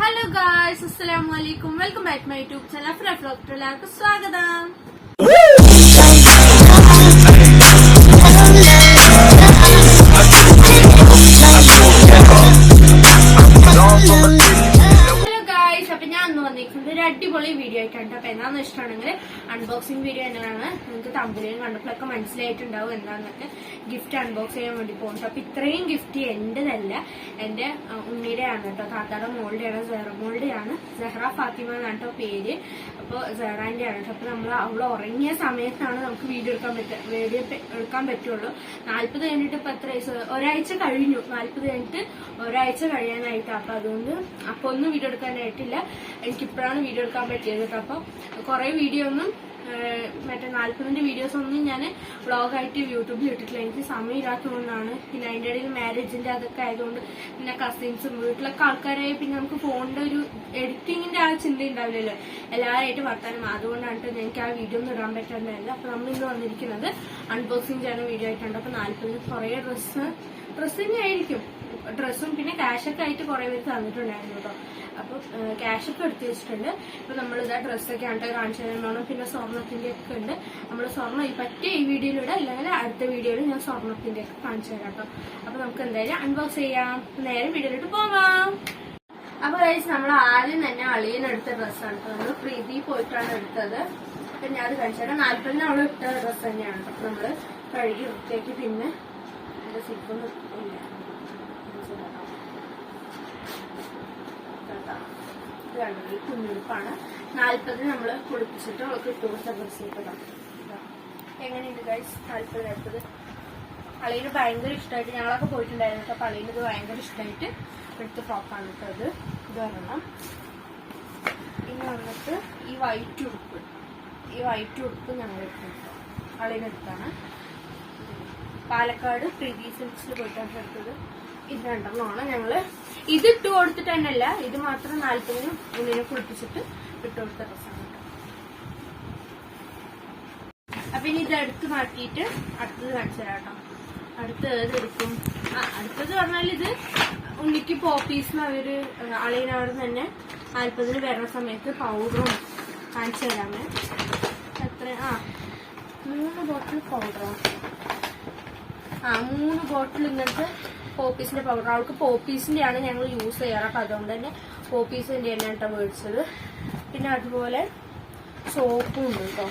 Hello guys, അസ്സലാമു അലൈക്കും. Welcome back my YouTube channel AHPRA vlog. എല്ലാവർക്കും സ്വാഗതം. ഒരു അടിപൊളി വീഡിയോ ആയിട്ടുണ്ട്. അപ്പൊ എന്താണെന്ന് വെച്ചിട്ടുണ്ടെങ്കിൽ അൺബോക്സിംഗ് വീഡിയോ തന്നെയാണ്. നിങ്ങൾക്ക് തമ്പുരയും കണ്ടപ്പോഴൊക്കെ മനസ്സിലായിട്ടുണ്ടാവും എന്താന്നൊക്കെ. ഗിഫ്റ്റ് അൺബോക്സ് ചെയ്യാൻ വേണ്ടി പോകുന്നുണ്ട്. അപ്പൊ ഇത്രയും ഗിഫ്റ്റ് എന്റേതല്ല, എന്റെ ഉണ്ണിയുടെയാണ് കേട്ടോ. താത്താടെ മോളുടെയാണ്, മോളുടെയാണ്. സെഹ്റ ഫാത്തിമ എന്നാണ് കേട്ടോ പേര്. അപ്പൊ സെഹ്റാന്റെ ആണ് കേട്ടോ. അപ്പൊ അവൾ ഉറങ്ങിയ സമയത്താണ് നമുക്ക് വീഡിയോ എടുക്കാൻ പറ്റുള്ളൂ. 40 കഴിഞ്ഞിട്ട് ഇപ്പൊ എത്ര ഒരാഴ്ച കഴിഞ്ഞു. 40 കഴിഞ്ഞിട്ട് ഒരാഴ്ച കഴിയാനായിട്ട്. അപ്പൊ അതുകൊണ്ട് അപ്പൊ ഒന്നും വീഡിയോ എടുക്കാനായിട്ടില്ല. എനിക്കിപ്പോഴാണ് വീഡിയോ എടുക്കാൻ പറ്റിയത് കേട്ടോ. അപ്പൊ കുറെ വീഡിയോ ഒന്നും മറ്റേ 40 വീഡിയോസ് ഒന്നും ഞാൻ വ്ളോഗായിട്ട് യൂട്യൂബിൽ ഇട്ടിട്ടില്ല. എനിക്ക് സമയമില്ലാത്തതുകൊണ്ടാണ്. പിന്നെ അതിന്റെ ഇടയിൽ മാരേജിന്റെ അതൊക്കെ ആയതുകൊണ്ട്, പിന്നെ കസിൻസും വീട്ടിലൊക്കെ ആൾക്കാരായി, പിന്നെ നമുക്ക് ഫോണിന്റെ ഒരു എഡിറ്റിങ്ങിന്റെ ആ ചിന്ത ഉണ്ടാവില്ലല്ലോ, എല്ലാവരായിട്ട് വർത്താനം. അതുകൊണ്ടാണ് എനിക്ക് ആ വീഡിയോ ഒന്നും ഇടാൻ പറ്റാണ്ടായില്ല. അപ്പൊ നമ്മൾ ഇന്ന് വന്നിരിക്കുന്നത് അൺബോക്സിംഗ് ചെയ്യുന്ന വീഡിയോ ആയിട്ടുണ്ട്. അപ്പൊ 40 കുറെ ഡ്രസ്സിങ് ആയിരിക്കും. ഡ്രസ്സും പിന്നെ ക്യാഷൊക്കെ ആയിട്ട് കുറെ പേര് തന്നിട്ടുണ്ടായിരുന്നു കേട്ടോ. അപ്പൊ ക്യാഷൊക്കെ എടുത്തു വെച്ചിട്ടുണ്ട്. ഇപ്പൊ നമ്മളിതാ ഡ്രസ്സൊക്കെ ആയിട്ട് കാണിച്ചു തരണം. പിന്നെ സ്വർണത്തിന്റെ ഒക്കെ ഉണ്ട്. നമ്മൾ സ്വർണ്ണം പറ്റിയ ഈ വീഡിയോയിലൂടെ, അല്ലെങ്കിൽ അടുത്ത വീഡിയോയിൽ ഞാൻ സ്വർണത്തിന്റെ ഒക്കെ കാണിച്ചു തരാം കേട്ടോ. അപ്പൊ നമുക്ക് എന്തായാലും അൺബോക്സ് ചെയ്യാം. നേരെ വീഡിയോയിലോട്ട് പോവാം. അപ്പൊ കഴിച്ച് നമ്മൾ ആദ്യം തന്നെ അളിയനെടുത്ത ഡ്രസ്സാണ്. നമ്മൾ പ്രീതി പോയിട്ടാണ് എടുത്തത്. അപ്പൊ ഞാൻ അത് കഴിച്ചാൽ 40 നമ്മൾ ഇട്ട ഡ്രസ്സ് തന്നെയാണ്. അപ്പൊ നമ്മള് കഴുകി വൃത്തിയാക്കി, പിന്നെ എന്റെ സിപ്പൊന്നും ഇല്ല, കുഞ്ഞുടുപ്പാണ്. 40 നമ്മള് കുളിപ്പിച്ചിട്ട് അവൾക്ക് ഇട്ട് കൊടുത്ത ഡ്രസ്സ് കിട്ടണം. എങ്ങനെയുണ്ട് ഗൈസ്? 40 അളിന് ഭയങ്കര ഇഷ്ടമായിട്ട്, ഞങ്ങളൊക്കെ പോയിട്ടുണ്ടായിരുന്നു. അപ്പൊ അളിന് ഇത് ഭയങ്കര ഇഷ്ടമായിട്ട് എടുത്ത് ഫ്രോക്കാണ് ഇട്ടത്. ഇത് വരണം. ഇനി വന്നിട്ട് ഈ വൈറ്റ് ഉടുപ്പ് ഞങ്ങൾ എടുത്തു. അളിനെടുത്താണ്. പാലക്കാട് പ്രീതി സിൽക്സിൽ പോയിട്ടാണ് എടുത്തത്. ഇത് രണ്ടെണ്ണമാണ് ഞങ്ങള് ഇത് ഇട്ട് കൊടുത്തിട്ട് തന്നെയല്ല, ഇത് മാത്രം 40 ഉള്ളിനെ കുളിപ്പിച്ചിട്ട് ഇട്ട് കൊടുത്ത ഡ്രസ്സാണ്. അപ്പൊ ഇനി ഇത് എടുത്ത് മാറ്റിയിട്ട് അടുത്തത് കാണിച്ചു തരാം കേട്ടോ. അടുത്ത് ഏതെടുക്കും? അടുത്തത് പറഞ്ഞാൽ ഇത് ഉണ്ണിക്ക് പോപ്പീസ് അവര് അളിയനവിടെ തന്നെ 40 വരുന്ന സമയത്ത് പൗഡറും കാണിച്ചു തരാമേ. എത്ര 3 ബോട്ടിൽ പൗഡറാണ്. 3 ബോട്ടിൽ ഇങ്ങനത്തെ പോപ്പീസിന്റെ പൗഡർ. അവൾക്ക് പോപ്പീസിന്റെ ആണ് ഞങ്ങൾ യൂസ് ചെയ്യാറ്. അപ്പൊ അതുകൊണ്ട് തന്നെ പോപ്പീസിന്റെ തന്നെ കേട്ടോ മേടിച്ചത്. പിന്നെ അതുപോലെ സോപ്പും ഉണ്ട് കേട്ടോ.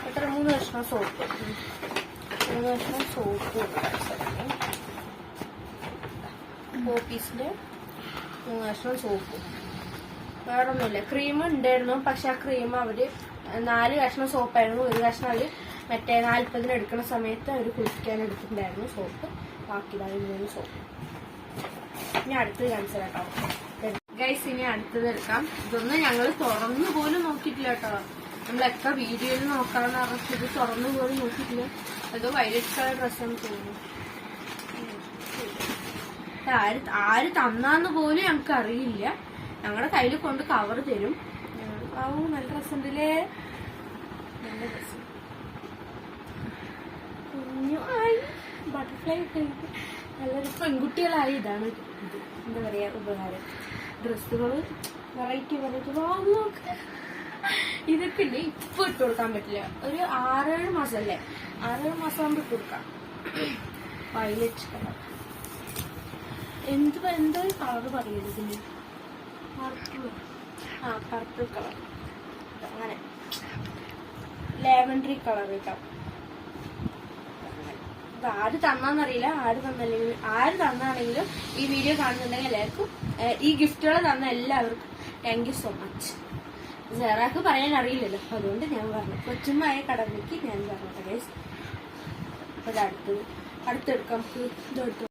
എത്ര 3 കഷ്ണം സോപ്പ്. 3 കഷ്ണം സോപ്പ് പോപ്പീസിന്റെ 3 കഷ്ണം സോപ്പ്. വേറെ ഒന്നുമില്ല. ക്രീം ഉണ്ടായിരുന്നു, പക്ഷെ ആ ക്രീം അവര് 4 കഷ്ണം സോപ്പായിരുന്നു. 1 കഷ്ണം അവര് മറ്റേ 40 എടുക്കുന്ന സമയത്ത് അവര് കുളിക്കാൻ എടുത്തിട്ടുണ്ടായിരുന്നു സോപ്പ്. ബാക്കി 3 സോപ്പ്. ഇനി അടുത്തത് കാണിച്ചു കേട്ടോ ഗൈസ്. ഇനി അടുത്തത് എടുക്കാം. ഇതൊന്നും ഞങ്ങൾ തുറന്നു പോലും നോക്കിയിട്ടില്ല കേട്ടോ. നമ്മളെത്ര വീഡിയോയിൽ നോക്കാന്ന് പറഞ്ഞിട്ട് ഇത് തുറന്നു പോലും നോക്കിയിട്ടില്ല. അതോ വൈലറ്റ് കളർ ഡ്രസ്സാണ് തോന്നുന്നു. ആര് തന്നാന്ന് പോലും ഞങ്ങൾക്ക് അറിയില്ല. ഞങ്ങളുടെ കയ്യിൽ കൊണ്ട് കവർ തരും. നല്ല ഡ്രസ് ഉണ്ടല്ലേ, നല്ല ഡ്രസ്. ബട്ടർഫ്ലൈ ഒക്കെ നല്ലൊരു പെൺകുട്ടികളായി. ഇതാണ് ഇത് എന്താ പറയാ ഉപകാരം. ഡ്രസ്സുകള് വെറൈറ്റി നോക്ക്. ഇതൊക്കെ ഇല്ലേ ഇപ്പൊ ഇട്ട് കൊടുക്കാൻ പറ്റില്ല. ഒരു 6-7 മാസം അല്ലേ, 6-7 മാസം ആകുമ്പോ ഇട്ട് കൊടുക്കാം. വയലറ്റ് കളർ എന്തോ കളർ പറയുന്നത് ഇതിന്? Purple colour. അങ്ങനെ ലാവൻഡറി കളർ കേട്ടോ. ആര് തന്നാന്നറിയില്ല. ആര് തന്നാണെങ്കിലും ഈ വീഡിയോ കാണുന്നുണ്ടെങ്കിൽ എല്ലാവർക്കും, ഈ ഗിഫ്റ്റുകൾ തന്ന എല്ലാവർക്കും താങ്ക് യു സോ മച്ച്. സെഹ്റാക്ക് പറയാൻ അറിയില്ലല്ലോ, അതുകൊണ്ട് ഞാൻ പറഞ്ഞു. കൊച്ചുമായ കടമയ്ക്ക് ഞാൻ പറഞ്ഞത് ഗൈസ്. അപ്പൊ അടുത്തെടുക്കാം. ഇതെടുത്തു.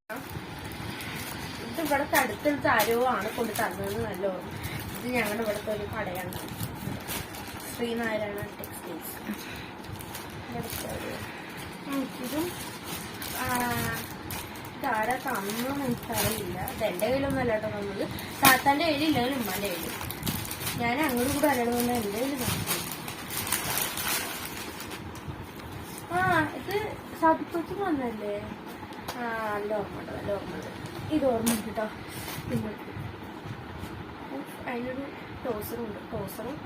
ഇത് ഇവിടുത്തെ അടുത്തെടുത്ത് ആരോ ആണ് കൊണ്ട് തന്നത് നല്ല ഓർമ്മ. ഇത് ഞങ്ങളുടെ ഇവിടുത്തെ ഒരു കടയാണ്, ശ്രീനാരായണ ടെക്സ്റ്റൈൽസ്. ഇതും ഇതാരാ തന്നോന്ന് എനിക്കറിയില്ല. ഇതെന്റെ കയ്യിലൊന്നും അല്ല കേട്ടോ തന്നത്. താത്താന്റെ കയ്യിലില്ല, ഉമ്മാന്റെ കയ്യിൽ. ഞാൻ അങ്ങോട്ട് കൂടെ അല്ലതുകൊണ്ട് എന്റെ കയ്യിൽ തന്നു. ഇത് സതിപ്പത്തിന് വന്നല്ലേ? നല്ല ഓർമ്മ ഉണ്ട്. ഇത് ഓർമ്മ ഉണ്ട് കേട്ടോ. അതിനൊരു ടോസറും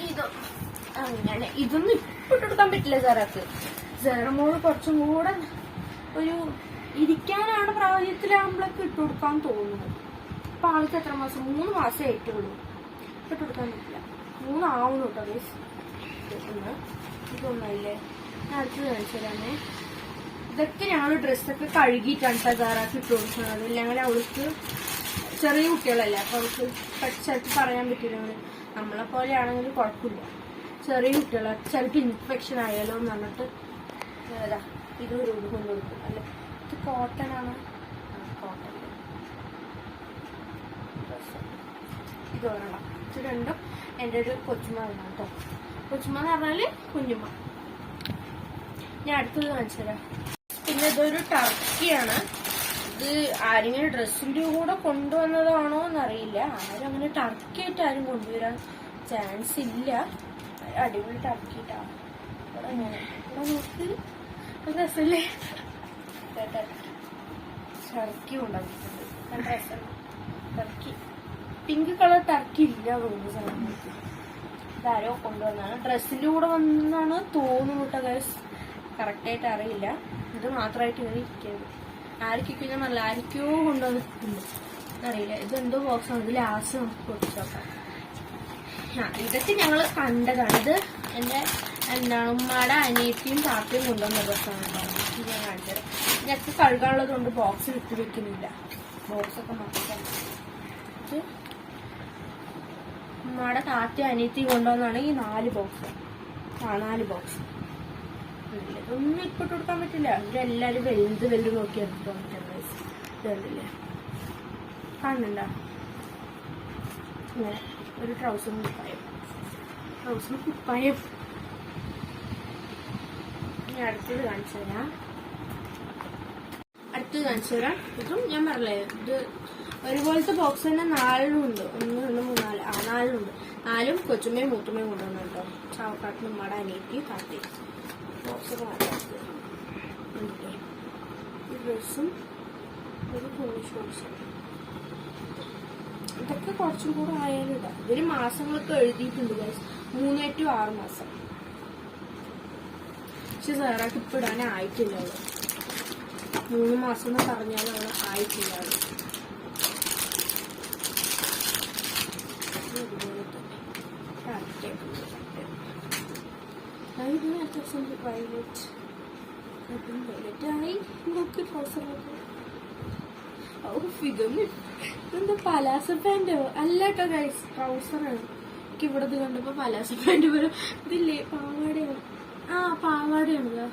ഇതൊന്നും അങ്ങനെ. ഇതൊന്നും ഇപ്പൊ ഇട്ടെടുക്കാൻ പറ്റില്ല സാറാക്ക്. സാറമോള് കുറച്ചും കൂടെ ഒരു ഇരിക്കാനാണ് പ്രായത്തിലാകുമ്പോഴൊക്കെ ഇട്ടുകൊടുക്കാൻ തോന്നുന്നു. ഇപ്പൊ ആൾക്ക് എത്ര മാസം? 3 മാസം ആയിട്ടുള്ളൂ. ഇട്ടുകൊടുക്കാൻ പറ്റില്ല. 3 ആവുന്നു കേട്ടോ ഗൈസ്. ഇതൊന്നല്ലേ ഞാൻ അടുത്ത് കാണിച്ചു തരാമേ. ഇതൊക്കെ ഞങ്ങൾ ഡ്രസ്സൊക്കെ കഴുകിയിട്ടാണ് സാറാക്ക് ഇട്ട് കൊടുക്കുന്നത്. ഇല്ലെങ്കിൽ അവൾക്ക് ചെറിയ കുട്ടികളല്ലേ, അപ്പൊ അവൾക്ക് ചിലപ്പോൾ പറയാൻ പറ്റില്ല. നമ്മളെ പോലെയാണെങ്കിൽ കുഴപ്പമില്ല. ചെറിയ കുട്ടികളെ ചിലപ്പോൾ ഇൻഫെക്ഷൻ ആയാലോ എന്ന് പറഞ്ഞിട്ട് ഇത് ഒരു കൊണ്ടുകൊടുക്കും. അല്ല ഇത് കോട്ടൺ ആണ്. കോട്ടൺ ഇത് ഒരെണ്ണം. ഇത് രണ്ടും എൻ്റെ ഒരു കൊച്ചുമ്മ വേണം കേട്ടോ. കൊച്ചുമ്മ എന്ന് പറഞ്ഞാല് കുഞ്ഞുമ്മ. ഞാൻ അടുത്തത് കാണിച്ചു തരാം. പിന്നെ ഇതൊരു ടർക്കിയാണ്. ഇത് ആരെങ്കിലും ഡ്രസ്സിന്റെ കൂടെ കൊണ്ടുവന്നതാണോ എന്നറിയില്ല. ആരും അങ്ങനെ ടർക്കി ആയിട്ട് ആരും കൊണ്ടുവരാൻ ചാൻസ് ഇല്ല. അടിപൊളി ടർക്കി ഇട്ടാണ്. ഇവിടെ നോക്ക് രസല്ലേ. ടർക്കി കൊണ്ടുവന്നിട്ടുണ്ട്. ഡ്രസ്സാണ് ടർക്കി. പിങ്ക് കളർ ടർക്കി ഇല്ല തോന്നുന്നു സമയത്ത്. ഇതാരോ കൊണ്ടുവന്നാണ്. ഡ്രസ്സിന്റെ കൂടെ വന്നാണ് തോന്നുന്നു കേട്ടോ ഗൈസ്. കറക്റ്റായിട്ട് അറിയില്ല. ഇത് മാത്രമായിട്ട് ഇങ്ങനെ ഇരിക്കുന്നത്. ആർക്കൊക്കെ നല്ല ആർക്കോ കൊണ്ടുവന്നിട്ടുണ്ട് അറിയില്ല. ഇതെന്തോ ബോക്സാണ്. ഇത് ലാസ്റ്റ് നമുക്ക് പൊട്ടിച്ച് നോക്കാം. ഇതൊക്കെ ഞങ്ങൾ കണ്ടതാണ്. ഇത് എൻ്റെ ഉമ്മയുടെ അനിയത്തിയും താത്തയും കൊണ്ടുവന്ന ബസ്സാണ് കേട്ടോ. ഇത് ഞാൻ കാണിച്ചത്. ഞങ്ങൾക്ക് കഴുകാനുള്ളത് കൊണ്ട് ബോക്സിൽ ഇട്ട് വെക്കുന്നില്ല. ബോക്സൊക്കെ മാറ്റാൻ. ഇത് ഉമ്മയുടെ താത്തയും അനിയത്തിയും കൊണ്ടുവന്നാണ് ഈ 4 ബോക്സ്. 4 ബോക്സ്. ഇതൊന്നും ഇപ്പിട്ട് കൊടുക്കാൻ പറ്റില്ല. ഇവരെല്ലാരും വലുത് നോക്കി എടുത്തോ. ഇതല്ലേ കാണുന്നുണ്ടോ? ഇങ്ങനെ ഒരു ട്രൗസറും കുപ്പായം. ഞാൻ അടുത്തത് കാണിച്ചു തരാം. ഇതും ഞാൻ പറഞ്ഞേ, ഇത് ഒരുപോലത്തെ ബോക്സ് തന്നെ 4 ഉണ്ട്. 1 2 3 4 4 ഉണ്ട്. 4 കൊച്ചുമ്മയും മൂത്തുമ്മയും കൊണ്ടുവന്നു കേട്ടോ. ചാവക്കാട്ടിന് ഉമ്മയുടെ അനിയത്തി കാട്ടി ബോക്സൊക്കെ മാറ്റാം. ഈ ഡ്രസ്സും ഒരു കുഞ്ഞു ഷോർട്സും. ഇതൊക്കെ കുറച്ചും കൂടെ ആയാലും ഇതാ. ഇവര് മാസങ്ങളൊക്കെ എഴുതിയിട്ടുണ്ട് ഗൈസ്. 3 to 6 മാസം. പക്ഷെ സാറാക്ക് ഇപ്പൊ ഇടാനായിട്ടില്ല. 3 മാസം എന്ന് പറഞ്ഞാലും അവള് ആയിട്ടില്ല. വയലറ്റ് ആയി നോക്കി ട്രൗസറൊക്കെ. ഇതെന്താ പലാസ പാൻറ്റോ? അല്ല കേട്ടോ ഗൈസ്, ട്രൗസറാണ്. എനിക്ക് ഇവിടെ കണ്ടപ്പോ പലാസ പാൻറ് പോലെ. ഇതില്ലേ പാവാടയാണ്. പാവാടയാണ്.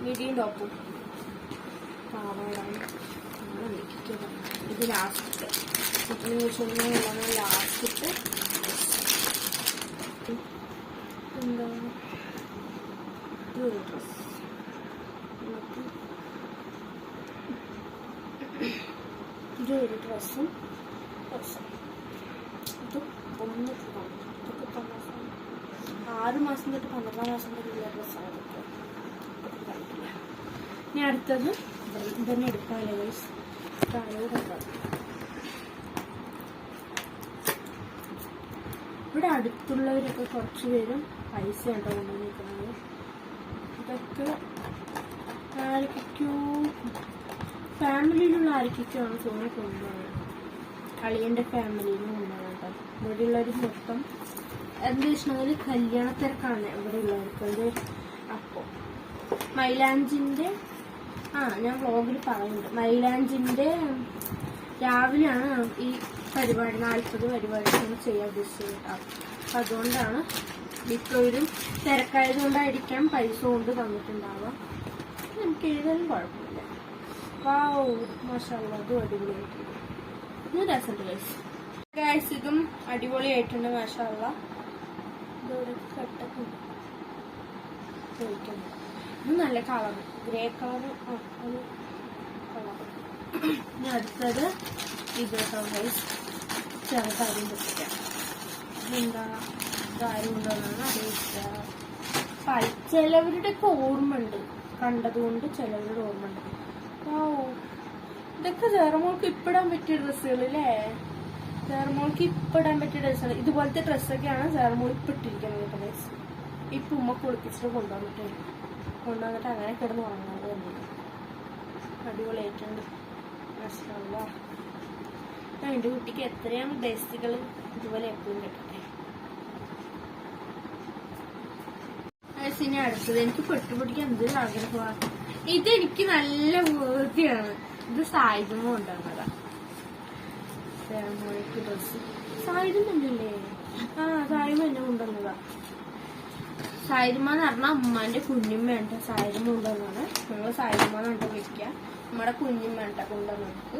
മിഡിയും ടോപ്പും പാവാടാണ്. ഇത് ലാസ്റ്റ് ലാസ്റ്റ് എന്താണ് ഇതൊരു ഡ്രസ്. ഇതൊരു ഡ്രസ്സും ഇത് 6 മാസം തൊട്ട് 12 മാസം വരെയുള്ള ഡ്രസ്സാണ്. ഇനി അടുത്തത് ഇതന്നെ എടുക്കാമല്ലേ ഗൈസ്. ഇവിടെ അടുത്തുള്ളവരൊക്കെ കുറച്ച് പേരും പൈസ ഉണ്ടോ കൊണ്ടുവന്നിരിക്കുന്നത്. ഇതൊക്കെ ആർക്കോ ഫാമിലിയിലുള്ള ആർക്കൊക്കെയാണ് തോന്നി കൊണ്ടുപോകുന്നത്. കളിയൻ്റെ ഫാമിലിയിൽ നിന്ന് കൊണ്ടുപോകാം കേട്ടോ. ഇവിടെയുള്ളവർ മൊത്തം എന്താ വെച്ചിട്ടുണ്ടെങ്കിൽ കല്യാണ തിരക്കാണ് ഇവിടെ ഉള്ളവർക്ക്. അപ്പോൾ മൈലാഞ്ചിൻ്റെ ഞാൻ വ്ളോഗിൽ പറയുന്നുണ്ട്. മൈലാഞ്ചിൻ്റെ രാവിലെയാണ് ഈ പരിപാടി 40 പരിപാടി നമ്മൾ ചെയ്യാൻ ഉദ്ദേശിച്ചത് കേട്ടോ. അപ്പം അതുകൊണ്ടാണ് മിക്കവരും തിരക്കായത് കൊണ്ടായിരിക്കാം പൈസ കൊണ്ട് തന്നിട്ടുണ്ടാവുക. നമുക്ക് എഴുതാനും കുഴപ്പമില്ല. വാവ് മാഷാഅല്ലാഹ്, അതും അടിപൊളിയായിട്ടുണ്ട്. ഇത് രസമുണ്ട് ഗൈസ്. ഇതും അടിപൊളിയായിട്ടുണ്ട് മാഷാഅല്ലാഹ്. ഇതോടെ കട്ടൊക്കെ ചോദിക്കുന്നു. ഇത് നല്ല കളർ, ഗ്രേ കളർ. അത് കളർ. ഇനി അടുത്തത് ഇത് കേട്ടോ ഗൈസ്. ചെറുതാരും പൊട്ടിക്കാം. എന്താ ഇതാരും ഉണ്ടോന്നാണ് അറിയില്ല. ചിലവരുടെയൊക്കെ ഓർമ്മ ഉണ്ട്, കണ്ടതുകൊണ്ട് ചിലവരുടെ ഓർമ്മ ഉണ്ട്. ഇതൊക്കെ ജേറമോൾക്ക് ഇപ്പിടാൻ പറ്റിയ ഡ്രസ്സുകൾ അല്ലേ? ജേറമോൾക്ക് ഇപ്പിടാൻ പറ്റിയ ഡ്രസ്സുകൾ. ഇതുപോലത്തെ ഡ്രസ്സൊക്കെയാണ് ജേറമോൾ ഇപ്പിട്ടിരിക്കുന്നത്. ഡ്രസ് ഇപ്പൊ ഉമ്മ കുളിപ്പിച്ചിട്ട് കൊണ്ടുവന്നിട്ട് അങ്ങനെ കിടന്ന് ഉറങ്ങുന്നത് തന്നെയാണ്. അടിപൊളിയായിട്ടുണ്ട്. എന്റെ കുട്ടിക്ക് എത്രയാണ് ഡ്രസ്സുകൾ ഇതുപോലെ എപ്പോഴും കിട്ടട്ടെ. ഇനി അടുത്തത് എനിക്ക് പെട്ടുപിടിക്കാൻ എന്തൊരു ആഗ്രഹമാണ്. ഇതെനിക്ക് നല്ല വേർതിയാണ്. ഇത് സായുധമ കൊണ്ടുവന്നതാ. ഡ്രസ് സായുധമല്ലേ? ആ സായുധം എന്നെ കൊണ്ടുവന്നതാ. സായുധമ എന്ന് പറഞ്ഞാൽ ഉമ്മാന്റെ കുഞ്ഞുമ്മയുണ്ട്. സായുധമ കൊണ്ടുവന്നാണ്. ഞങ്ങൾ സായുധമ എന്നിട്ട് വിളിക്കുക. നമ്മുടെ കുഞ്ഞുമ്മയുണ്ട കൊണ്ടുവന്നത്.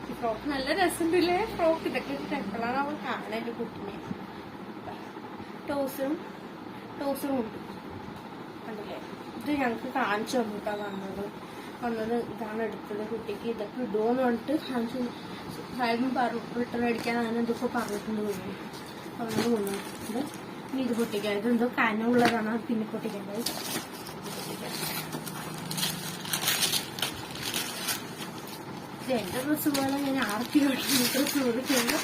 ഈ ഫ്രോക്ക് നല്ല രസമുണ്ടല്ലേ? ഫ്രോക്ക് ഇതൊക്കെ എപ്പോഴാണ് അവൾ കാണാൻ എന്റെ കുട്ടിനെ. ടോസറും ഉണ്ട് കണ്ടില്ലേ? ഇത് ഞങ്ങക്ക് കാണിച്ചു തന്നിട്ടാ വന്നത് ഇതാണ് എടുത്തത്. കുട്ടിക്ക് ഇതൊക്കെ ഇടുവോന്ന് പറഞ്ഞിട്ട് കാണിച്ചു. സാഹിബും റിട്ടേൺ അടിക്കാൻ അങ്ങനെ എന്തൊക്കെ പറഞ്ഞിട്ടുണ്ട്. അങ്ങനെ കൊണ്ടുവന്നിട്ടുണ്ട്. ഇനി ഇത് പൊട്ടിക്കാൻ ഇത് എന്തോ കനമുള്ളതാണ്. പിന്നെ പൊട്ടിക്കേണ്ടത് എന്റെ ഡ്രസ്സ് പോലെ ഞാൻ ആർത്തി ഡ്രസ്സ് കൊടുക്കുമ്പോൾ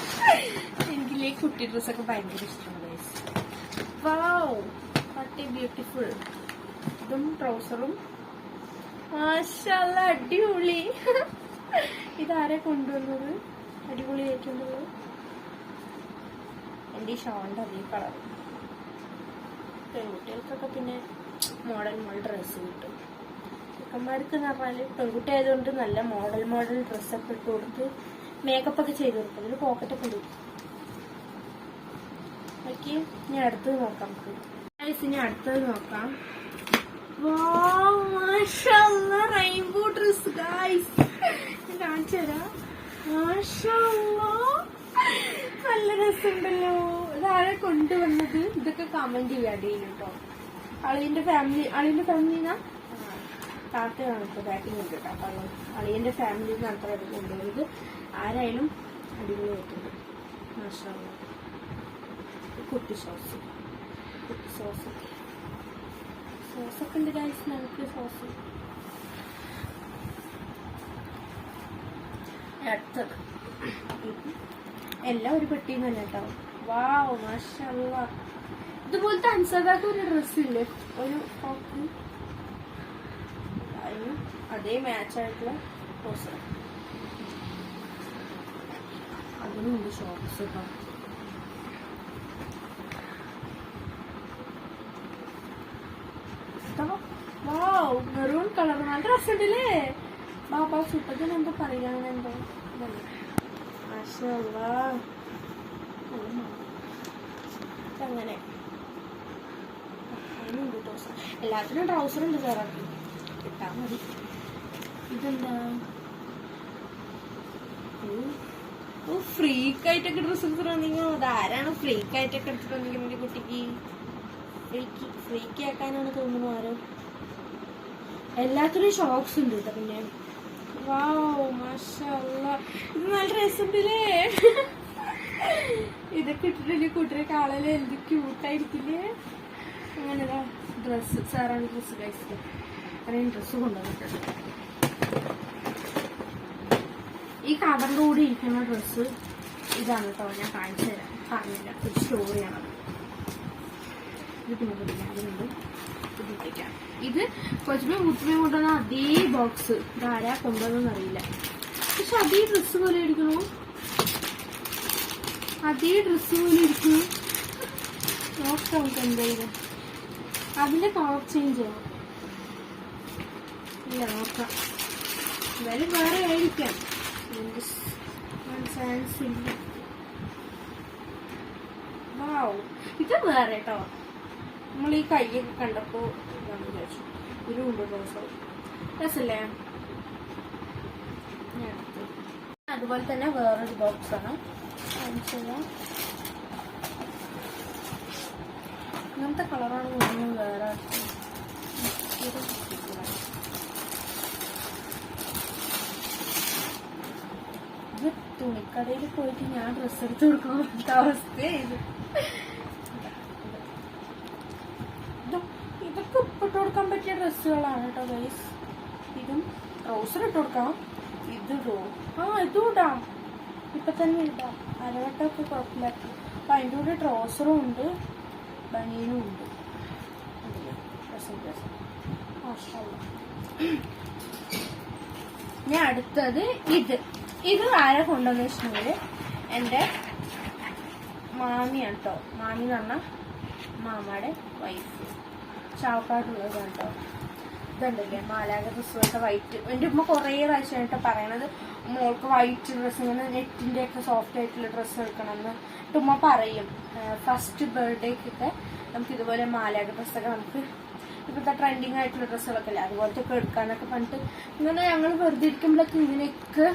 എനിക്കില്ലേ കുട്ടി ഡ്രസ്സൊക്കെ ഭയങ്കര ഇഷ്ടമാണ്. Wow what beautiful. ഇതും ട്രൗസറും മാഷാഅല്ലാഹ് അടിപൊളി. ഇതാരെ കൊണ്ടുവന്നത്? അടിപൊളിയായിട്ടുണ്ടല്ലോ. എന്റെ ഈ ഷോളിന്റെ അതേ കളർ. പെൺകുട്ടികൾക്കൊക്കെ പിന്നെ മോഡൽ ഡ്രസ്സ് കിട്ടും. ചെക്കന്മാർക്ക് എന്ന് പറഞ്ഞാല് പെൺകുട്ടി ആയതുകൊണ്ട് നല്ല മോഡൽ ഡ്രസ്സൊക്കെ ഇട്ട് കൊടുത്ത് മേക്കപ്പ് ഒക്കെ ചെയ്ത് കൊടുക്കും. ഒരു പോക്കറ്റൊക്കെ ഇടും. ഓക്കെ, ഞാൻ അടുത്തത് നോക്കാം. ഇനി അടുത്തത് നോക്കാം. റെയിൻബോ ഡ്രസ് ഗൈസ് കാണിച്ചു തരാം. നല്ല രസമുണ്ടല്ലോ. ഇതാരെ കൊണ്ടുവന്നത്? ഇതൊക്കെ കമന്റ് ചെയ്യാടിയില്ല കേട്ടോ. അളിയന്റെ ഫാമിലിന്നാ താത്തയാണ് ഇപ്പൊ ബാറ്റിംഗ് ഉണ്ട് കേട്ടോ. അപ്പൊ അളിയന്റെ ഫാമിലിയിൽ നിന്ന് അത്ര കൊണ്ടുവന്നത്. ആരായാലും അടിപൊളിയായിട്ടുണ്ട്. മാഷാഅല്ലാഹ്. കുട്ടി സോസൊക്കെ ഉണ്ട് ഗൈസ്. നമുക്ക് സോസ് അടുത്തത് എല്ലാം ഒരു പെട്ടിന്ന് തന്നെ കേട്ടോ. വാവ് മാഷാഅല്ലാഹ്. ഇതുപോലത്തെ അൻസദാക്ക് ഒരു ഡ്രസ് ഇല്ലേ, ഒരു ഫ്രോക്ക്, അതിന് അതേ മാച്ചായിട്ടുള്ള ഡ്രസ്. അതിനുണ്ട് ഷോർട്സ് കേട്ടോ. മെറൂൺ കളർ നല്ല രസമുണ്ടല്ലേ? ബാബാ സുപ്പത്തിന് എന്തോ പറയാനെന്തോ അങ്ങനെ അതിനുണ്ട് ട്രൗസർ. എല്ലാത്തിനും ട്രൗസർ ഉണ്ട് ചേറാക്കി കിട്ടാ മതി. ഇതെന്താ ഫ്രീക്കായിട്ടൊക്കെ ഡ്രസ്സ് എടുത്തിട്ടുണ്ടെങ്കിൽ അതാരാണ് ഫ്രീക്കായിട്ടൊക്കെ എടുത്തിട്ടുണ്ടെങ്കിൽ എന്റെ കുട്ടിക്ക് ഫ്രീക്ക് ആക്കാനാണ് തോന്നുന്നു ആരോ. എല്ലാത്തിനും ഷോക്സ് ഉണ്ട് കേട്ടോ. പിന്നെ വാവ് മാഷാഅല്ലാഹ്. ഇത് നല്ല രസമുണ്ടല്ലേ? ഇതൊക്കെ ഇട്ടിട്ട് കൂട്ടരെ കാണാൻ എന്ത് ക്യൂട്ടായിരിക്കില്ലേ? അങ്ങനെ ഡ്രസ്സ് സാറാണ് ഡ്രസ്സ് കഴിച്ചത്. അത്രയും ഡ്രസ്സ് കൊണ്ടുവന്നിട്ടുണ്ട്. ഈ കവറിന്റെ കൂടെ ഇരിക്കുന്ന ഡ്രസ്സ് ഇതാണ് കേട്ടോ. ഞാൻ കാണിച്ചു തരാം. പറഞ്ഞില്ല, ഒരു സ്റ്റോറിയാണ്. ഇത് പിന്നെ പിടിക്കാനുണ്ട്. ഇത് കൊച്ചുമയും കുട്ടുമയും കൊണ്ടുവന്ന അതേ ബോക്സ്. ഇതാരാ കൊണ്ടുവന്നെന്ന് അറിയില്ല. പക്ഷെ അതേ ഡ്രസ്സ് പോലെ ഇരിക്കണു. അതേ ഡ്രസ്സ് പോലെ ഇരിക്കുന്നു. നോക്കാം എന്തായാലും അതിന്റെ കളർ ചേഞ്ച് ചെയ്യണം. ഇല്ല നോക്കാം. എന്തായാലും വേറെ ആയിരിക്കാം. ചാൻസ് ഇല്ല. വാവ് ഇത് വേറെ കേട്ടോ. നമ്മൾ ഈ കൈയൊക്കെ കണ്ടപ്പോ ഇതാന്ന് വിചാരിച്ചു. ഇരുണ്ട് ഡ്രസ്സ് രസല്ലേ? അതുപോലെ തന്നെ വേറൊരു ബോക്സ് ആണ്. ഇങ്ങനത്തെ കളറാണ് തോന്നുന്നു. വേറെ ഇത് തുണിക്കടയിൽ പോയിട്ട് ഞാൻ ഡ്രസ്സ് എടുത്ത് കൊടുക്കുന്ന അവസ്ഥയായത്. ഇതൊക്കെ ഇട്ട് കൊടുക്കാൻ പറ്റിയ ഡ്രസ്സുകളാണ് കേട്ടോ ഗൈസ്. ഇതും ട്രൗസർ ഇട്ട് കൊടുക്കാം. ഇതിടോ? ഇതും ഇടാം, ഇപ്പൊ തന്നെ ഇടാം. അരവട്ടൊക്കെ കുഴപ്പമില്ല. അപ്പൊ അതിൻ്റെ കൂടെ ട്രോസറും ഉണ്ട്, ബനിയനും ഉണ്ട്. ഞാൻ അടുത്തത് ഇത് ആരെ കൊണ്ടുവന്ന് വെച്ചിട്ടുണ്ടെങ്കിൽ എൻ്റെ മാമിയാണ് കേട്ടോ. മാമി എന്ന് പറഞ്ഞാൽ മാമയുടെ വൈഫ്, ചാവക്കാട്ടുള്ളത് കേട്ടോ. ഇതുണ്ടല്ലേ മാലാക ഡ്രസ്സുകളുടെ വൈറ്റ്. എൻ്റെ ഉമ്മ കുറേ പ്രാവശ്യമായിട്ട് പറയണത് മോൾക്ക് വൈറ്റ് ഡ്രസ്സ്, ഇങ്ങനെ നെറ്റിൻ്റെ ഒക്കെ സോഫ്റ്റ് ആയിട്ടുള്ള ഡ്രസ്സ് എടുക്കണമെന്ന്. ഉമ്മ പറയും ഫസ്റ്റ് ബർത്ത്ഡേക്കൊക്കെ നമുക്ക് ഇതുപോലെ മാലാക ഡ്രസ്സൊക്കെ നമുക്ക് ഇപ്പോഴത്തെ ട്രെൻഡിങ് ആയിട്ടുള്ള ഡ്രസ്സുകളൊക്കെ അല്ലേ അതുപോലത്തെ ഒക്കെ എടുക്കാനൊക്കെ പറഞ്ഞിട്ട് ഇങ്ങനെ ഞങ്ങൾ വെറുതെ ഇരിക്കുമ്പോഴൊക്കെ ഇങ്ങനെയൊക്കെ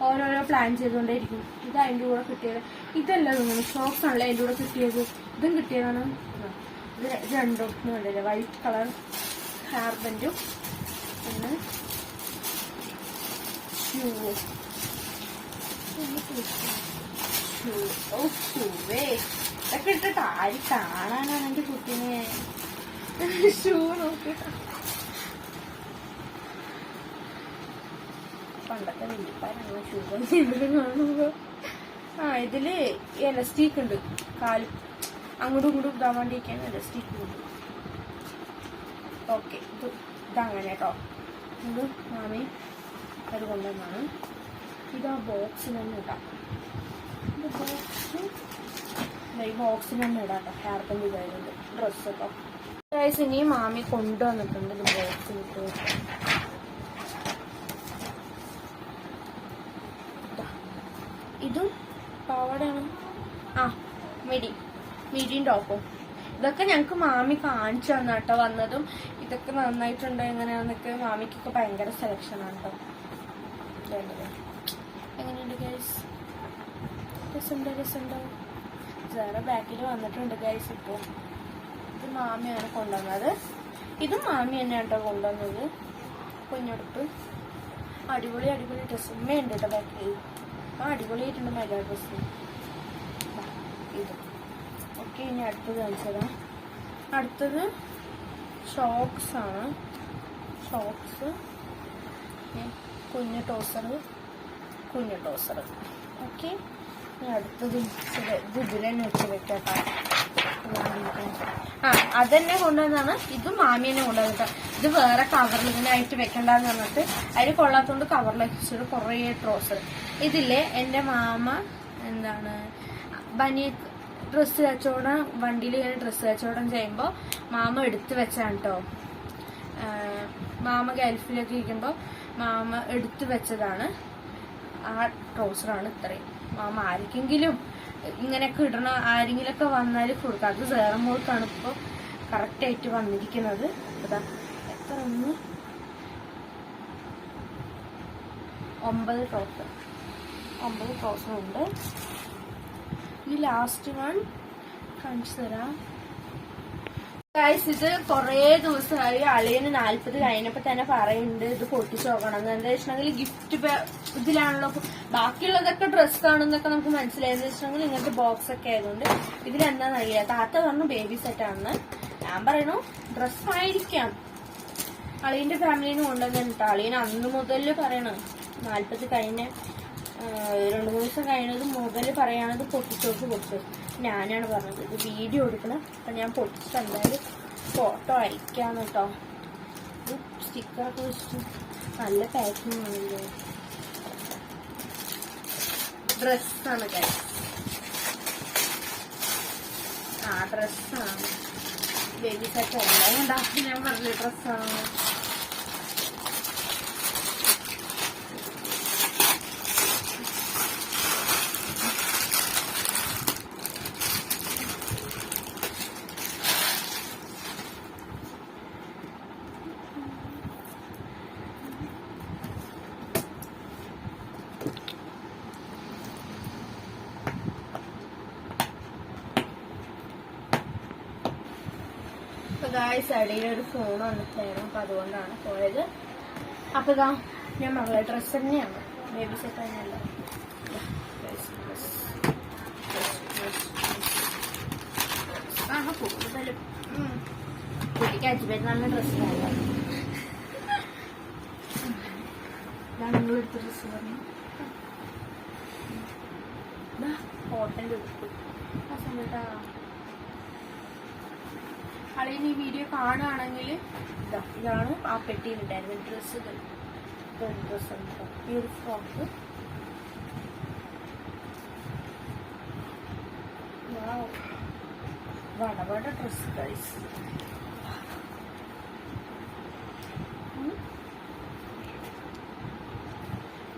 ഓരോരോ പ്ലാൻ ചെയ്തുകൊണ്ടേയിരിക്കും. ഇത് അതിൻ്റെ കൂടെ കിട്ടിയത് ഇതല്ല തോന്നുന്നു, ഷോക്സ് ആണല്ലേ അതിൻ്റെ കൂടെ കിട്ടിയത്. ഇതും കിട്ടിയതാണ്. ഇത് രണ്ടും കണ്ടില്ലേ, വൈറ്റ് കളർ ഹെയർ ബാൻഡും പിന്നെ ഷൂവും. ഷൂവേ ഇതൊക്കെ ഇട്ടിട്ട് ആര് കാണാനാണ് എൻ്റെ കുട്ടീനെ. ഷൂ നോക്കിട്ട പണ്ടത്തെ വലിയപ്പാരാണ് ഷൂ കാണുമ്പോ. ഇതില് എലസ്റ്റിക് ഉണ്ട്, കാല് അങ്ങോട്ടും ഇങ്ങോട്ടും ഇടാൻ വേണ്ടിയിരിക്കാൻ എലസ്റ്റിക് ഉണ്ട്. ഓക്കെ, ഇതങ്ങനെ കേട്ടോ. ഇത് മാമി അത് കൊണ്ടുവന്നാണ്. ഇതാ ബോക്സിൽ തന്നെ ഇടാം. ഇത് ബോക്സിൽ തന്നെ ഇടാം കേട്ടോ. ഹെയർ ബാൻഡ് ഇതായതുകൊണ്ട് ഡ്രസ്സ് കേട്ടോ. ഇനി മാമി കൊണ്ടുവന്നിട്ടുണ്ട് ഇത് ബോക്സിലിട്ട്. ഇതും പാവടയാണ്. മിഡിയും ടോപ്പും. ഇതൊക്കെ ഞങ്ങക്ക് മാമി കാണിച്ചു തന്ന കേട്ടോ വന്നതും. ഇതൊക്കെ നന്നായിട്ടുണ്ടോ എങ്ങനെയാന്നൊക്കെ മാമിക്കൊക്കെ ഭയങ്കര സെലക്ഷനാണ് കേട്ടോ. എങ്ങനെയുണ്ട് ഗൈസ്? രസമുണ്ടോ? വേറെ ബാക്കിൽ വന്നിട്ടുണ്ട് ഗൈസ്. ഇപ്പോൾ ഇത് മാമിയാണ് കൊണ്ടുവന്നത്. ഇതും മാമി തന്നെയാണ് കേട്ടോ കൊണ്ടുവന്നത്. കുഞ്ഞെടുത്ത് അടിപൊളി ഡ്രസ്സ് ഉമ്മയുണ്ട് കേട്ടോ ബാക്കിൽ. അടിപൊളിയായിട്ടുണ്ട് മര്യാദ ഡ്രസ്സ്. ഇത് ഓക്കെ. ഇനി അടുത്തത് കാണിച്ചതാ. അടുത്തത് ഷോക്സ് ആണ്. ഷോക്സ്, കുഞ്ഞു ടോസർ. ഓക്കെ. ഇനി അടുത്തത് ഇതിലെന്നെ വെച്ച് വെക്കാട്ടോ. അതന്നെ കൊണ്ടുവന്നാണ്. ഇതും മാമി തന്നെ കൊണ്ടുവന്നിട്ട്. ഇത് വേറെ കവറിൽ ഇതിനായിട്ട് വെക്കണ്ടെന്ന് പറഞ്ഞിട്ട് അതിന് കൊള്ളാത്തോണ്ട് കവറിൽ വെച്ചിട്ട് കുറേ ട്രോസർ. ഇതില്ലേ എൻ്റെ മാമ എന്താണ് ബനിയ ഡ്രസ്സ് കച്ചവടം, വണ്ടിയിൽ ഇങ്ങനെ ഡ്രസ്സ് കച്ചവടം ചെയ്യുമ്പോൾ മാമ എടുത്തു വെച്ചാണ് കേട്ടോ. മാമ ഗൾഫിലൊക്കെ ഇരിക്കുമ്പോൾ മാമ എടുത്തു വെച്ചതാണ് ആ ട്രൗസറാണ് ഇത്രയും. മാമ ആർക്കെങ്കിലും ഇങ്ങനെയൊക്കെ ഇടണം, ആരെങ്കിലൊക്കെ വന്നാൽ കൊടുക്കാം. അത് സേറമോൾക്കാണ് ഇപ്പോൾ കറക്റ്റായിട്ട് വന്നിരിക്കുന്നത്. അതാ എത്ര 9 ട്രൗസർ ഉണ്ട്. ഈ ലാസ്റ്റ് വൺ കാണിച്ചു തരാം ഗൈസ്. ഇത് കുറേ ദിവസമായി അളിയന് 40 കഴിഞ്ഞപ്പോ തന്നെ പറയുന്നുണ്ട് ഇത് പൊട്ടിച്ചു നോക്കണം. എന്താ വെച്ചിട്ടുണ്ടെങ്കിൽ ഗിഫ്റ്റ് ഇതിലാണല്ലോ. ബാക്കിയുള്ളതൊക്കെ ഡ്രസ്സാണെന്നൊക്കെ നമുക്ക് മനസ്സിലായെന്ന് വെച്ചിട്ടുണ്ടെങ്കിൽ ഇങ്ങനത്തെ ബോക്സ് ഒക്കെ ആയതുകൊണ്ട് ഇതിലെന്താന്ന് അറിയില്ല. താത്ത പറഞ്ഞു ബേബി സെറ്റ് ആണെന്ന്. ഞാൻ പറയണു ഡ്രസ്സായിരിക്കാം. അളിയന്റെ ഫാമിലിന്ന് കൊണ്ടുവന്നിട്ട് അളിയൻ അന്ന് മുതൽ പറയണം 40 കഴിഞ്ഞ 2-3 ദിവസം കഴിഞ്ഞത് മുതൽ പറയാണത് പൊട്ടിച്ചു. ഞാനാണ് പറഞ്ഞത് ഇത് വീഡിയോ എടുക്കണം. അപ്പൊ ഞാൻ പൊട്ടിച്ചിട്ട് എന്തായാലും ഫോട്ടോ അയക്കാന്ന് കേട്ടോ. ഇത് സ്റ്റിക്കറൊക്കെ വെച്ചിട്ട് നല്ല പാക്കിങ് ആണല്ലോ. ഡ്രസ്സാണ് ഗൈസ്. ഡ്രസ്സാണ്. ബേബി സെറ്റ് അല്ല ഉണ്ടാക്കി ഞാൻ പറഞ്ഞ ഡ്രസ്സാണ്. ഗായ്സ് അടിയിലൊരു ഫോൺ വന്നിട്ടായിരുന്നു. അപ്പൊ അതുകൊണ്ടാണ് പോയത്. അപ്പൊ ഇതാ ഞാൻ മകളെ ഡ്രസ്സ് തന്നെയാണ്, ബേബി സെറ്റ് തന്നെയല്ല. കൂടുതലും കുട്ടിക്ക് അജ്മീർ നല്ല ഡ്രസ്സിലാണ്. ഇതാണ് നിങ്ങൾ എടുത്ത ഡ്രസ്സ് പറഞ്ഞു. കോട്ടൻ്റെ എടുത്തു ആ സമയത്താ അളിയൻ ഈ വീഡിയോ കാണുകയാണെങ്കിൽ ഇതാണ് ആ പെട്ടിയിലുണ്ടായിരുന്നു ഡ്രസ്സുകൾ. ഡ്രസ്സ് ഉണ്ട് ഈ ഒരു ഫ്രോക്ക്. വടവട dress guys.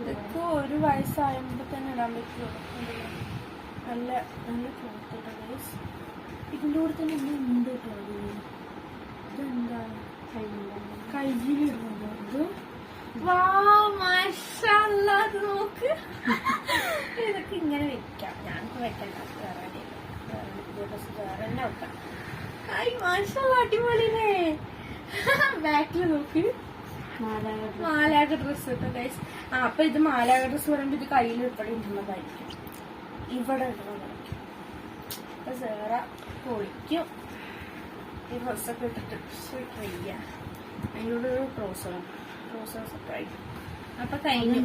ഇതൊക്കെ ഒരു വയസ്സാകുമ്പോൾ തന്നെ ഇടാൻ പറ്റുമോ? നല്ല നല്ല ക്ലോത്ത് കേട്ടോ ഗൈസ്. ഇതിൻ്റെ കൂടെ തന്നെ ഉണ്ട് കേട്ടോ. ഇതെന്താ കയ്യിലിടുന്നുണ്ടോ ഇത്? മാഷാഅല്ലാഹ് നോക്ക്. ഇതൊക്കെ ഇങ്ങനെ വെക്കാം. ഞാനിപ്പോ വെക്കണ്ട, വേറെ വേറെ തന്നെ വെക്കാം. മാഷാഅല്ലാഹ് അടിപൊളിയല്ലേ. ബാക്കിൽ നോക്ക് മാലാക ഡ്രസ് കേട്ടോ ഗൈസ്. അപ്പൊ ഇത് മാലാക ഡ്രസ് പറയുമ്പോ ഇത് കയ്യിൽ ഉൾപ്പെടെ ഇടുന്നതായിരിക്കും, ഇവിടെ ഇടുന്നതായിരിക്കും. അപ്പൊ സേറ പൊളിക്കും ഈ ഡ്രസ്സൊക്കെ ഇട്ടിട്ട് ട്രൈ ചെയ്യാം. അതിനോട് ട്രൗസറും ട്രൈ. അപ്പൊ കഴിഞ്ഞു.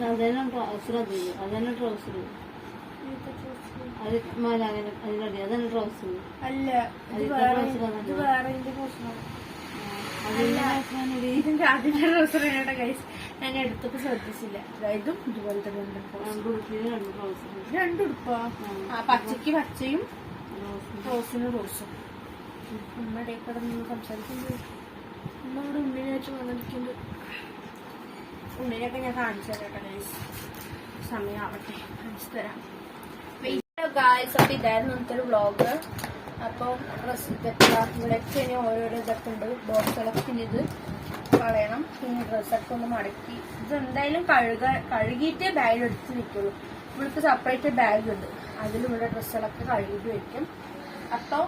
അല്ല ഇത് വേറെ ഇതിന്റെ അതിന്റെ ട്രൗസറാണ് ഗൈസ്. ഞാൻ എടുത്തപ്പോ ശ്രദ്ധിച്ചില്ല. ഇതും ഇതുപോലെ തന്നെ രണ്ടുടുപ്പാ. പച്ചക്ക് പച്ചയും റോസിന് റോസും. ഉമ്മയുടെ കിടന്ന് സംസാരിക്കുന്നുണ്ട്. ഉമ്മ ഇവിടെ ഉണ്ണിനായിട്ട് വന്നിരിക്കുന്നുണ്ട്. ഉണ്ണിനെയൊക്കെ ഞാൻ കാണിച്ചു തരാം ഗൈസ്. സമയമാവട്ടെ കാണിച്ചു തരാം ഗൈസ്. അപ്പൊ ഇതായിരുന്നു നമുക്ക് ഒരു വ്ളോഗ്. അപ്പോൾ ഡ്രസ് ഇതൊക്കെ ഇവിടെയൊക്കെ ഇനി ഓരോരോ ഇതൊക്കെ ഉണ്ട് ബോക്സുകളൊക്കെ. പിന്നെ ഇത് കളയണം. പിന്നെ ഡ്രസ്സൊക്കെ ഒന്ന് മടക്കി ഇത് എന്തായാലും കഴുകിയിട്ടേ ബാഗ് എടുത്ത് നിൽക്കുള്ളൂ. ഇവിടുത്തെ സെപ്പറേറ്റ് ബാഗ് ഉണ്ട്, അതിലിവിടെ ഡ്രസ്സുകളൊക്കെ കഴുകിയിട്ട് വെക്കും. അപ്പോൾ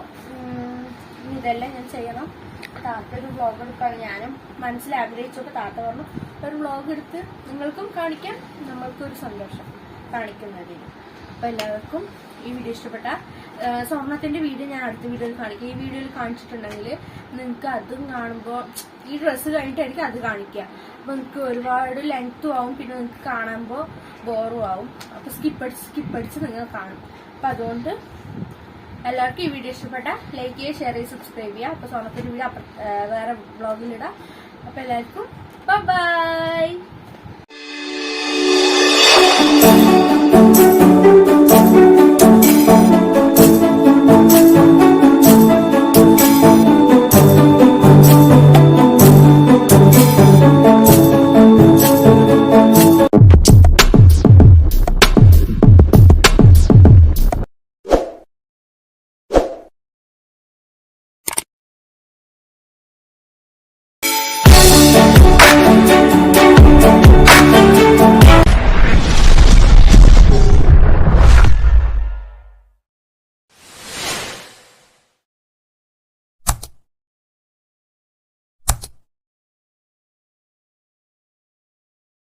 ഇതെല്ലാം ഞാൻ ചെയ്യണം. താത്ത ഒരു വ്ളോഗ് എടുക്കാണ്. ഞാനും മനസ്സിൽ ആഗ്രഹിച്ചപ്പോൾ താത്ത പറഞ്ഞു ഒരു വ്ളോഗ് എടുത്ത് നിങ്ങൾക്കും കാണിക്കാം, നമ്മൾക്കൊരു സന്തോഷം കാണിക്കുന്നതിന്. അപ്പോൾ എല്ലാവർക്കും ഈ വീഡിയോ ഇഷ്ടപ്പെട്ട സ്വർണത്തിന്റെ വീഡിയോ ഞാൻ അടുത്ത വീഡിയോയിൽ കാണിക്കാം. ഈ വീഡിയോയിൽ കാണിച്ചിട്ടുണ്ടെങ്കിൽ നിങ്ങൾക്ക് അതും കാണുമ്പോൾ ഈ ഡ്രസ്സ് കഴിഞ്ഞിട്ടായിരിക്കും അത് കാണിക്കുക. അപ്പൊ നിങ്ങൾക്ക് ഒരുപാട് ലെങ്ത്തും ആവും, പിന്നെ നിങ്ങൾക്ക് കാണുമ്പോൾ ബോറും ആവും. അപ്പൊ സ്കിപ്പടിച്ച് നിങ്ങൾ കാണും. അപ്പൊ അതുകൊണ്ട് എല്ലാവർക്കും ഈ വീഡിയോ ഇഷ്ടപ്പെട്ട ലൈക്ക് ചെയ്യുക, ഷെയർ ചെയ്യുക, സബ്സ്ക്രൈബ് ചെയ്യുക. അപ്പൊ സ്വർണത്തിന്റെ വീഡിയോ വേറെ വ്ളോഗിലിടാം. അപ്പൊ എല്ലാവർക്കും ബൈ.